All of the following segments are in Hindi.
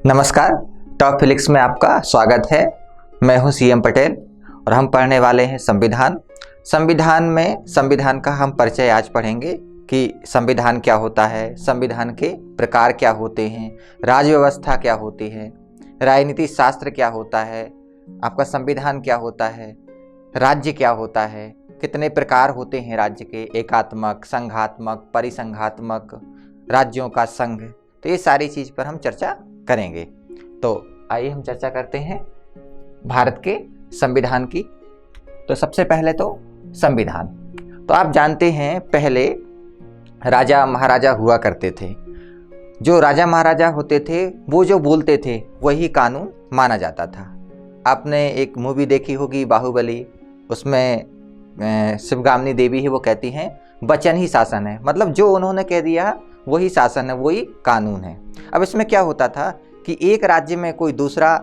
नमस्कार, टॉप फिलिक्स में आपका स्वागत है। मैं हूं सीएम पटेल और हम पढ़ने वाले हैं संविधान। संविधान का हम परिचय आज पढ़ेंगे कि संविधान क्या होता है, संविधान के प्रकार क्या होते हैं, राज्य व्यवस्था क्या होती है, राजनीति शास्त्र क्या होता है, आपका संविधान क्या होता है, राज्य क्या होता है, कितने प्रकार होते हैं राज्य के, एकात्मक, संघात्मक, परिसंघात्मक, राज्यों का संघ। तो ये सारी चीज़ पर हम चर्चा करेंगे। तो आइए हम चर्चा करते हैं भारत के संविधान की। तो सबसे पहले तो संविधान। तो आप जानते हैं पहले राजा महाराजा हुआ करते थे। जो राजा महाराजा होते थे वो जो बोलते थे वही कानून माना जाता था। आपने एक मूवी देखी होगी बाहुबली, उसमें शिवगामिनी देवी है, वो कहती हैं वचन ही शासन है, मतलब जो उन्होंने कह दिया वही शासन है, वही कानून है। अब इसमें क्या होता था कि एक राज्य में कोई दूसरा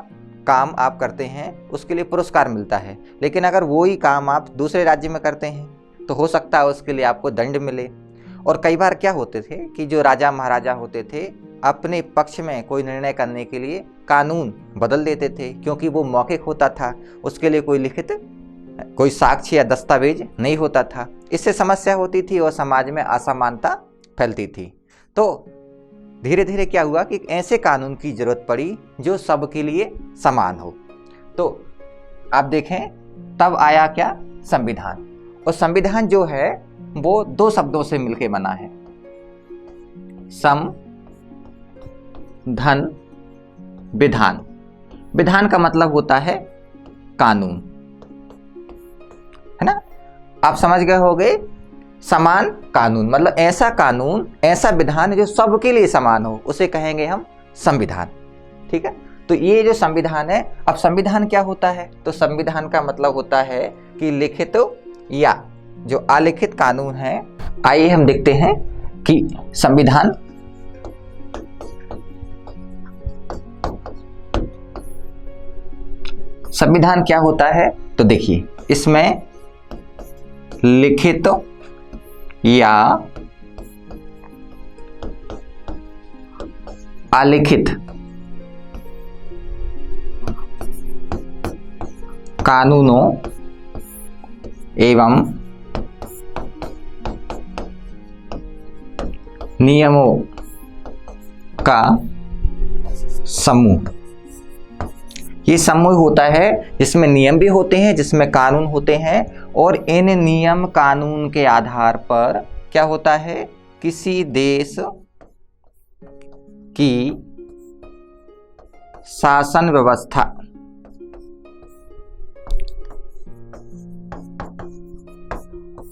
काम आप करते हैं उसके लिए पुरस्कार मिलता है, लेकिन अगर वही काम आप दूसरे राज्य में करते हैं तो हो सकता है उसके लिए आपको दंड मिले। और कई बार क्या होते थे कि जो राजा महाराजा होते थे अपने पक्ष में कोई निर्णय करने के लिए कानून बदल देते थे, क्योंकि वो मौखिक होता था, उसके लिए कोई लिखित कोई साक्ष्य या दस्तावेज नहीं होता था। इससे समस्या होती थी और समाज में असमानता फैलती थी। तो धीरे धीरे क्या हुआ कि ऐसे कानून की जरूरत पड़ी जो सबके लिए समान हो। तो आप देखें तब आया क्या, संविधान। और संविधान जो है वो दो शब्दों से मिलकर बना है, सम धन विधान। विधान का मतलब होता है कानून, है ना। आप समझ गए होंगे, समान कानून मतलब ऐसा कानून, ऐसा विधान जो सबके लिए समान हो, उसे कहेंगे हम संविधान। ठीक है। तो ये जो संविधान है, अब संविधान क्या होता है, तो संविधान का मतलब होता है कि लिखित या जो अलिखित कानून है। आइए हम देखते हैं कि संविधान क्या होता है। तो देखिए, इसमें लिखित या अलिखित कानूनों एवं नियमों का समूह। ये समूह होता है जिसमें नियम भी होते हैं, जिसमें कानून होते हैं, और इन नियम कानून के आधार पर क्या होता है, किसी देश की शासन व्यवस्था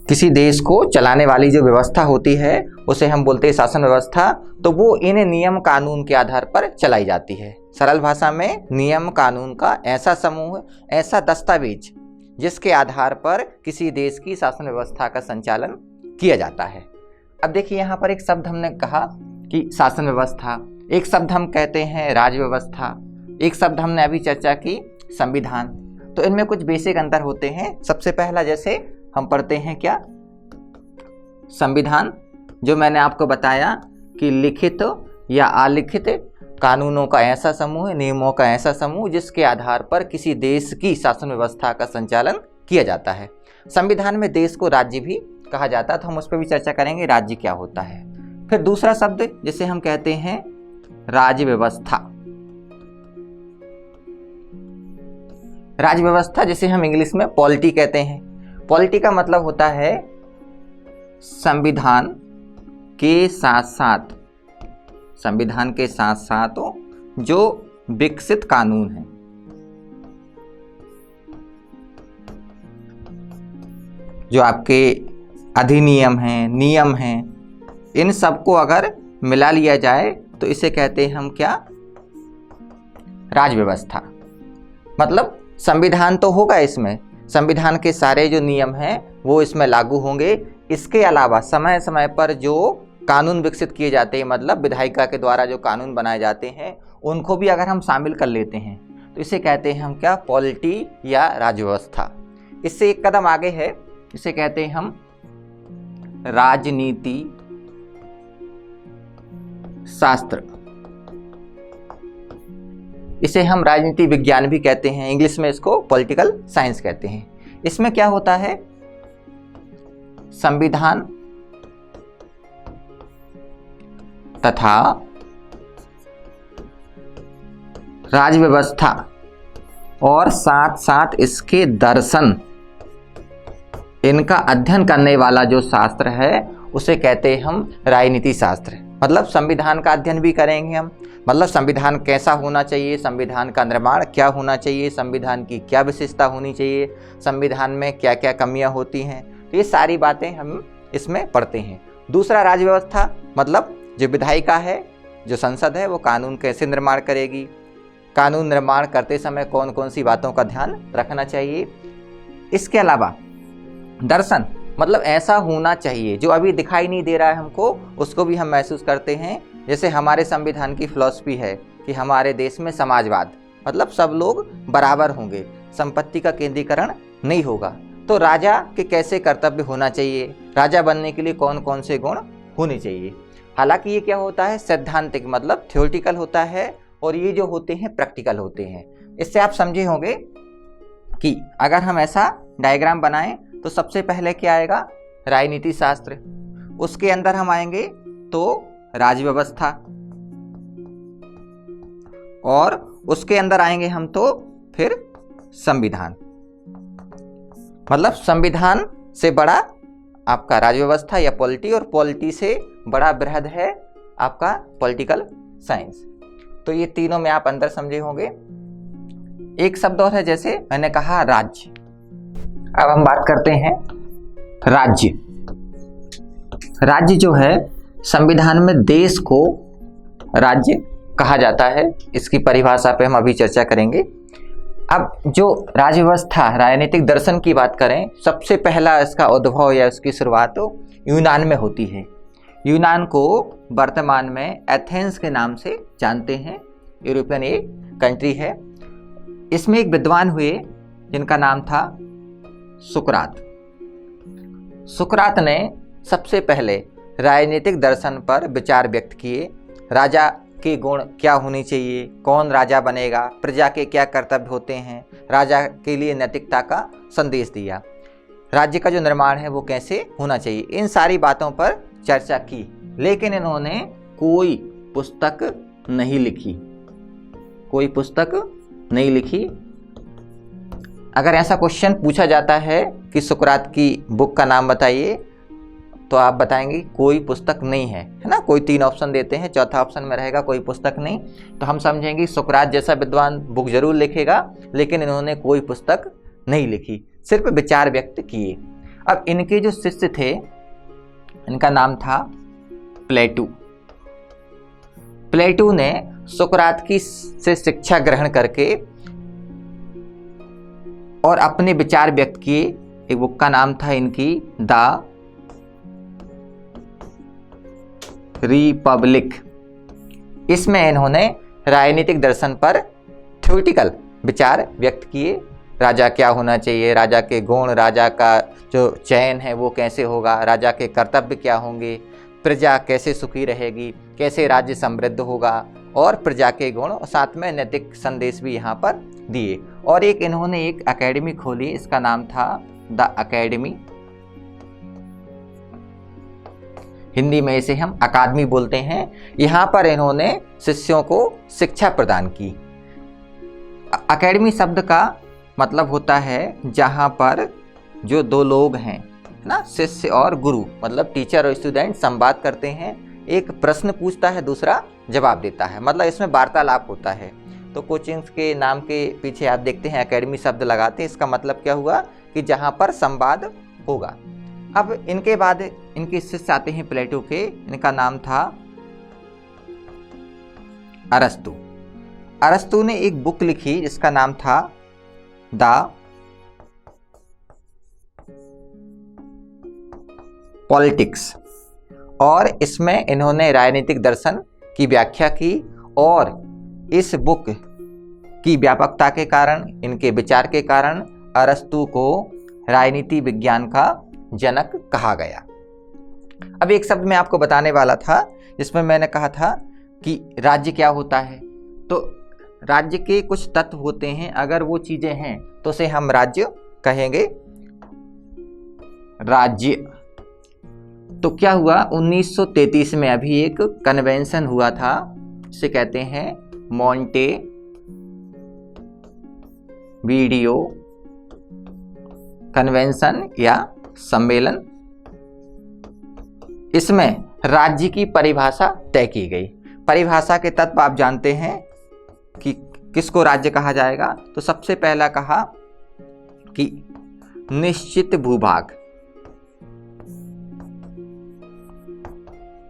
किसी देश को चलाने वाली जो व्यवस्था होती है उसे हम बोलते हैं शासन व्यवस्था। तो वो इन नियम कानून के आधार पर चलाई जाती है। सरल भाषा में नियम कानून का ऐसा समूह, ऐसा दस्तावेज जिसके आधार पर किसी देश की शासन व्यवस्था का संचालन किया जाता है। अब देखिए, यहाँ पर एक शब्द हमने कहा कि शासन व्यवस्था, एक शब्द हम कहते हैं राज्य व्यवस्था, एक शब्द हमने अभी चर्चा की संविधान। तो इनमें कुछ बेसिक अंतर होते हैं। सबसे पहला, जैसे हम पढ़ते हैं क्या, संविधान जो मैंने आपको बताया कि लिखित या अलिखित कानूनों का ऐसा समूह, नियमों का ऐसा समूह जिसके आधार पर किसी देश की शासन व्यवस्था का संचालन किया जाता है। संविधान में देश को राज्य भी कहा जाता है, तो हम उस पर भी चर्चा करेंगे, राज्य क्या होता है। फिर दूसरा शब्द जिसे हम कहते हैं राज्य व्यवस्था। राज्य व्यवस्था जिसे हम इंग्लिश में पॉलिटी कहते हैं। पॉलिटी का मतलब होता है संविधान के साथ साथ जो विकसित कानून है, जो आपके अधिनियम हैं, नियम हैं, इन सबको अगर मिला लिया जाए तो इसे कहते हैं हम क्या, राज्य व्यवस्था। मतलब संविधान तो होगा, इसमें संविधान के सारे जो नियम हैं वो इसमें लागू होंगे। इसके अलावा समय समय पर जो कानून विकसित किए जाते हैं, मतलब विधायिका के द्वारा जो कानून बनाए जाते हैं, उनको भी अगर हम शामिल कर लेते हैं तो इसे कहते हैं हम क्या, पॉलिटी या राज्य व्यवस्था। इससे एक कदम आगे है, इसे कहते हैं हम राजनीति शास्त्र। इसे हम राजनीति विज्ञान भी कहते हैं, इंग्लिश में इसको पॉलिटिकल साइंस कहते हैं। इसमें क्या होता है, संविधान तथा राज्य व्यवस्था और साथ साथ इसके दर्शन, इनका अध्ययन करने वाला जो शास्त्र है उसे कहते हैं हम राजनीति शास्त्र। मतलब संविधान का अध्ययन भी करेंगे हम, मतलब संविधान कैसा होना चाहिए, संविधान का निर्माण क्या होना चाहिए, संविधान की क्या विशेषता होनी चाहिए, संविधान में क्या क्या कमियां होती हैं, तो ये सारी बातें हम इसमें पढ़ते हैं। दूसरा, राज्य व्यवस्था, मतलब जो विधायिका है, जो संसद है, वो कानून कैसे निर्माण करेगी, कानून निर्माण करते समय कौन कौन सी बातों का ध्यान रखना चाहिए। इसके अलावा दर्शन, मतलब ऐसा होना चाहिए जो अभी दिखाई नहीं दे रहा है हमको, उसको भी हम महसूस करते हैं। जैसे हमारे संविधान की फिलॉसफी है कि हमारे देश में समाजवाद, मतलब सब लोग बराबर होंगे, संपत्ति का केंद्रीकरण नहीं होगा। तो राजा के कैसे कर्तव्य होना चाहिए, राजा बनने के लिए कौन कौन से गुण होने चाहिए। हालांकि ये क्या होता है, सैद्धांतिक, मतलब थ्योरेटिकल होता है, और ये जो होते हैं प्रैक्टिकल होते हैं। इससे आप समझे होंगे कि अगर हम ऐसा डायग्राम बनाएं तो सबसे पहले क्या आएगा, राजनीति शास्त्र, उसके अंदर हम आएंगे तो राज्य व्यवस्था, और उसके अंदर आएंगे हम तो फिर संविधान। मतलब संविधान से बड़ा आपका राज्य व्यवस्था या पॉलिटी, और पॉलिटी से बड़ा बृहद है आपका पॉलिटिकल साइंस। तो ये तीनों में आप अंदर समझे होंगे। एक शब्द और है, जैसे मैंने कहा राज्य। अब हम बात करते हैं राज्य। राज्य जो है, संविधान में देश को राज्य कहा जाता है, इसकी परिभाषा पे हम अभी चर्चा करेंगे। अब जो राज्य व्यवस्था, राजनीतिक दर्शन की बात करें, सबसे पहला इसका उद्भव या इसकी शुरुआत यूनान में होती है। यूनान को वर्तमान में एथेंस के नाम से जानते हैं, यूरोपियन एक कंट्री है। इसमें एक विद्वान हुए जिनका नाम था सुकरात। सुकरात ने सबसे पहले राजनीतिक दर्शन पर विचार व्यक्त किए। राजा के गुण क्या होनी चाहिए, कौन राजा बनेगा, प्रजा के क्या कर्तव्य होते हैं, राजा के लिए नैतिकता का संदेश दिया, राज्य का जो निर्माण है वो कैसे होना चाहिए, इन सारी बातों पर चर्चा की। लेकिन इन्होंने कोई पुस्तक नहीं लिखी, कोई पुस्तक नहीं लिखी। अगर ऐसा क्वेश्चन पूछा जाता है कि सुकरात की बुक का नाम बताइए, तो आप बताएंगे कोई पुस्तक नहीं है, है ना। कोई 3 ऑप्शन देते हैं, चौथा ऑप्शन में रहेगा कोई पुस्तक नहीं। तो हम समझेंगे सुकरात जैसा विद्वान बुक जरूर लिखेगा, लेकिन इन्होंने कोई पुस्तक नहीं लिखी, सिर्फ विचार व्यक्त किए। अब इनके जो शिष्य थे, इनका नाम था प्लेटो। प्लेटो ने सुकरात की से शिक्षा ग्रहण करके और अपने विचार व्यक्त किए। एक बुक का नाम था इनकी द रिपब्लिक। इसमें इन्होंने राजनीतिक दर्शन पर थ्योरेटिकल विचार व्यक्त किए। राजा क्या होना चाहिए, राजा के गुण, राजा का जो चयन है वो कैसे होगा, राजा के कर्तव्य क्या होंगे, प्रजा कैसे सुखी रहेगी, कैसे राज्य समृद्ध होगा, और प्रजा के गुण, और साथ में नैतिक संदेश भी यहाँ पर दिए। और एक इन्होंने एक एकेडमी खोली, इसका नाम था द अकेडमी। हिंदी में इसे हम अकादमी बोलते हैं। यहाँ पर इन्होंने शिष्यों को शिक्षा प्रदान की। अकेडमी शब्द का मतलब होता है जहाँ पर जो 2 लोग हैं ना, शिष्य और गुरु, मतलब टीचर और स्टूडेंट संवाद करते हैं। एक प्रश्न पूछता है, दूसरा जवाब देता है, मतलब इसमें वार्तालाप होता है। तो कोचिंग के नाम के पीछे आप देखते हैं एकेडमी शब्द लगाते हैं। इसका मतलब क्या हुआ कि जहाँ पर संवाद होगा। अब इनके बाद इनके शिष्य आते हैं प्लेटो के, इनका नाम था अरस्तु। अरस्तु ने एक बुक लिखी जिसका नाम था द पॉलिटिक्स, और इसमें इन्होंने राजनीतिक दर्शन की व्याख्या की। और इस बुक की व्यापकता के कारण, इनके विचार के कारण अरस्तु को राजनीति विज्ञान का जनक कहा गया। अब एक शब्द मैं आपको बताने वाला था जिसमें मैंने कहा था कि राज्य क्या होता है। तो राज्य के कुछ तत्व होते हैं, अगर वो चीजें हैं तो उसे हम राज्य कहेंगे। राज्य। तो क्या हुआ, 1933 में अभी एक कन्वेंशन हुआ था, इसे कहते हैं मॉन्टे वीडियो कन्वेंशन या सम्मेलन। इसमें राज्य की परिभाषा तय की गई। परिभाषा के तत्व आप जानते हैं कि किसको राज्य कहा जाएगा। तो सबसे पहला कहा कि निश्चित भूभाग,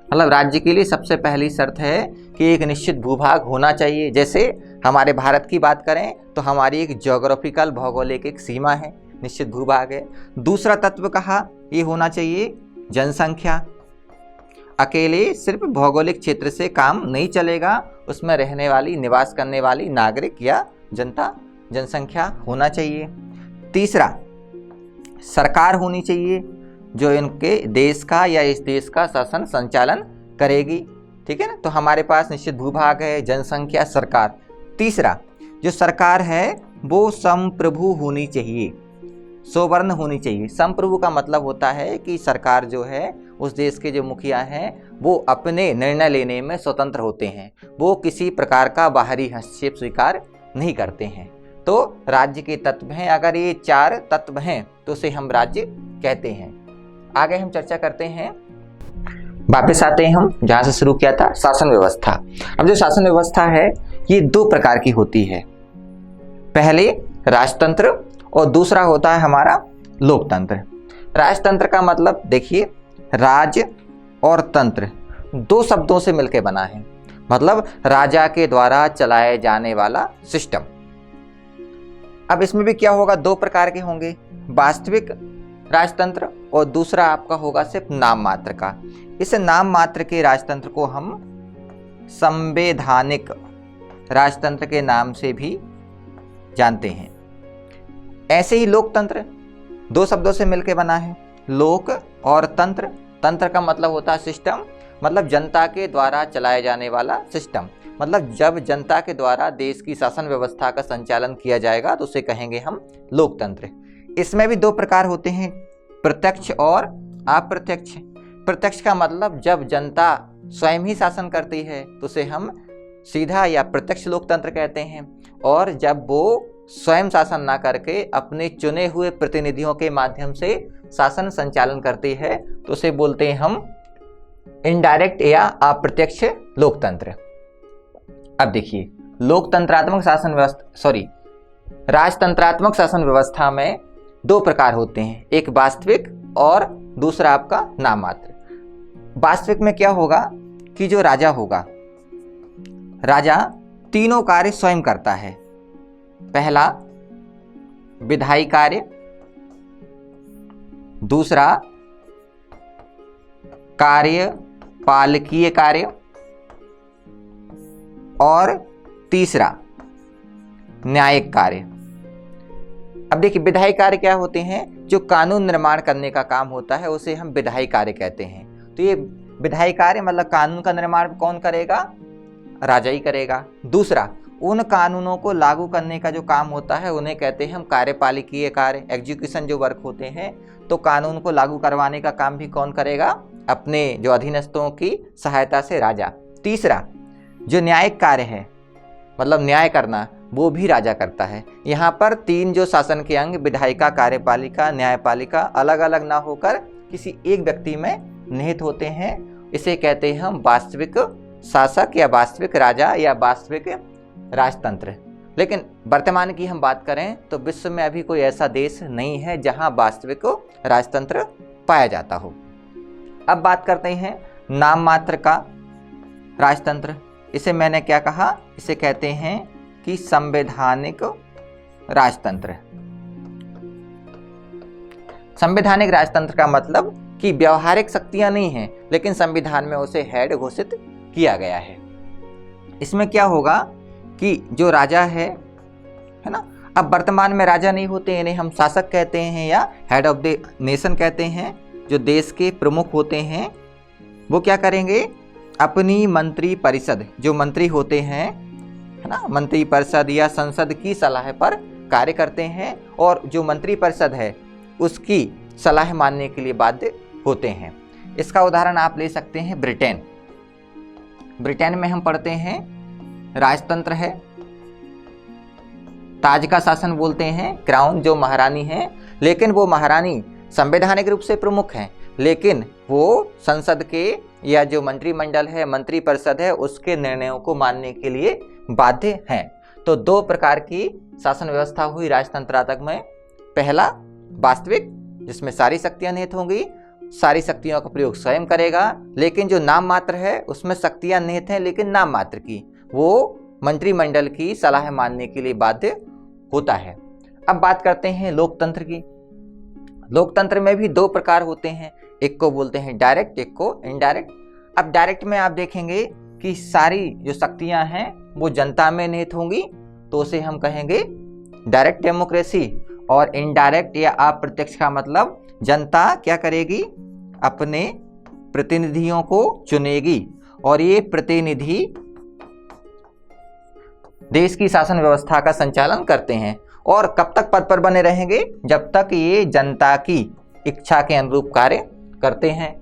मतलब राज्य के लिए सबसे पहली शर्त है कि एक निश्चित भूभाग होना चाहिए। जैसे हमारे भारत की बात करें तो हमारी एक ज्योग्राफिकल भौगोलिक एक सीमा है, निश्चित भूभाग है। दूसरा तत्व कहा ये होना चाहिए जनसंख्या। अकेले सिर्फ भौगोलिक क्षेत्र से काम नहीं चलेगा, उसमें रहने वाली निवास करने वाली नागरिक या जनता जनसंख्या होना चाहिए। तीसरा सरकार होनी चाहिए जो इनके देश का या इस देश का शासन संचालन करेगी। ठीक है ना, तो हमारे पास निश्चित भूभाग है, जनसंख्या, सरकार। तीसरा जो सरकार है वो संप्रभु होनी चाहिए, सोवर्ण होनी चाहिए। संप्रभु का मतलब होता है कि सरकार जो है उस देश के जो मुखिया हैं वो अपने निर्णय लेने में स्वतंत्र होते हैं, वो किसी प्रकार का बाहरी हस्तक्षेप स्वीकार नहीं करते हैं। तो राज्य के तत्व हैं, अगर ये 4 तत्व हैं तो उसे हम राज्य कहते हैं। आगे हम चर्चा करते हैं, वापस आते हैं हम जहां से शुरू किया था, शासन व्यवस्था। अब जो शासन व्यवस्था है ये 2 प्रकार की होती है, पहले राजतंत्र और दूसरा होता है हमारा लोकतंत्र। राजतंत्र का मतलब देखिए, राज और तंत्र 2 शब्दों से मिलकर बना है, मतलब राजा के द्वारा चलाए जाने वाला सिस्टम। अब इसमें भी क्या होगा, 2 प्रकार के होंगे, वास्तविक राजतंत्र और दूसरा आपका होगा सिर्फ नाम मात्र का। इस नाम मात्र के राजतंत्र को हम संवैधानिक राजतंत्र के नाम से भी जानते हैं। ऐसे ही लोकतंत्र 2 शब्दों से मिलकर बना है, लोक और तंत्र। तंत्र का मतलब होता है सिस्टम, मतलब जनता के द्वारा चलाया जाने वाला सिस्टम। मतलब जब जनता के द्वारा देश की शासन व्यवस्था का संचालन किया जाएगा तो उसे कहेंगे हम लोकतंत्र। इसमें भी 2 प्रकार होते हैं, प्रत्यक्ष और अप्रत्यक्ष। प्रत्यक्ष का मतलब जब जनता स्वयं ही शासन करती है तो उसे हम सीधा या प्रत्यक्ष लोकतंत्र कहते हैं, और जब वो स्वयं शासन ना करके अपने चुने हुए प्रतिनिधियों के माध्यम से शासन संचालन करती है तो उसे बोलते हैं हम इनडायरेक्ट या अप्रत्यक्ष लोकतंत्र। अब देखिए, लोकतंत्रात्मक शासन व्यवस्था राजतंत्रात्मक शासन व्यवस्था में 2 प्रकार होते हैं, एक वास्तविक और दूसरा आपका नाम मात्र। वास्तविक में क्या होगा कि जो राजा होगा, राजा 3 कार्य स्वयं करता है। पहला विधायी कार्य, दूसरा कार्यपालकीय कार्य और तीसरा न्यायिक कार्य। अब देखिए, विधायी कार्य क्या होते हैं, जो कानून निर्माण करने का काम होता है उसे हम विधायी कार्य कहते हैं। तो ये विधायी कार्य मतलब कानून का निर्माण कौन करेगा, राजा ही करेगा। दूसरा, उन कानूनों को लागू करने का जो काम होता है उन्हें कहते हैं हम कार्यपालकीय कार्य, एग्जीक्यूशन जो वर्क होते हैं। तो कानून को लागू करवाने का काम भी कौन करेगा, अपने जो अधीनस्थों की सहायता से राजा। तीसरा, जो न्यायिक कार्य है मतलब न्याय करना, वो भी राजा करता है। यहाँ पर 3 जो शासन के अंग विधायिका, कार्यपालिका, न्यायपालिका अलग अलग ना होकर किसी एक व्यक्ति में निहित होते हैं। इसे कहते हैं हम वास्तविक शासक या वास्तविक राजा या वास्तविक राजतंत्र। लेकिन वर्तमान की हम बात करें तो विश्व में अभी कोई ऐसा देश नहीं है जहां वास्तविक राजतंत्र पाया जाता हो। अब बात करते हैं नाम मात्र का राजतंत्र। इसे मैंने क्या कहा, इसे कहते हैं कि संवैधानिक राजतंत्र। संवैधानिक राजतंत्र का मतलब कि व्यवहारिक शक्तियां नहीं हैं, लेकिन संविधान में उसे हेड घोषित किया गया है। इसमें क्या होगा कि जो राजा है ना, अब वर्तमान में राजा नहीं होते, इन्हें हम शासक कहते हैं या हेड ऑफ द नेशन कहते हैं। जो देश के प्रमुख होते हैं वो क्या करेंगे, अपनी मंत्री परिषद, जो मंत्री होते हैं है ना, मंत्रिपरिषद या संसद की सलाह पर कार्य करते हैं और जो मंत्रिपरिषद है उसकी सलाह मानने के लिए बाध्य होते हैं। इसका उदाहरण आप ले सकते हैं ब्रिटेन। ब्रिटेन में हम पढ़ते हैं राजतंत्र है, ताज का शासन बोलते हैं, क्राउन जो महारानी है, लेकिन वो महारानी संवैधानिक रूप से प्रमुख हैं, लेकिन वो संसद के या जो मंत्रिमंडल है, मंत्रिपरिषद है, उसके निर्णयों को मानने के लिए बाध्य हैं। तो दो प्रकार की शासन व्यवस्था हुई राजतंत्रात्मक में। पहला वास्तविक, जिसमें सारी शक्तियां निहित होंगी, सारी शक्तियों का प्रयोग स्वयं करेगा, लेकिन जो नाम मात्र है उसमें शक्तियां निहित हैं लेकिन नाम मात्र की, वो मंत्रिमंडल की सलाह मानने के लिए बाध्य होता है। अब बात करते हैं लोकतंत्र की। लोकतंत्र में भी दो प्रकार होते हैं, एक को बोलते हैं डायरेक्ट, एक को इनडायरेक्ट। अब डायरेक्ट में आप देखेंगे कि सारी जो शक्तियां हैं वो जनता में निहित होंगी, तो उसे हम कहेंगे डायरेक्ट डेमोक्रेसी। और इनडायरेक्ट या अप्रत्यक्ष का मतलब जनता क्या करेगी, अपने प्रतिनिधियों को चुनेगी और ये प्रतिनिधि देश की शासन व्यवस्था का संचालन करते हैं। और कब तक पद पर बने रहेंगे, जब तक ये जनता की इच्छा के अनुरूप कार्य करते हैं।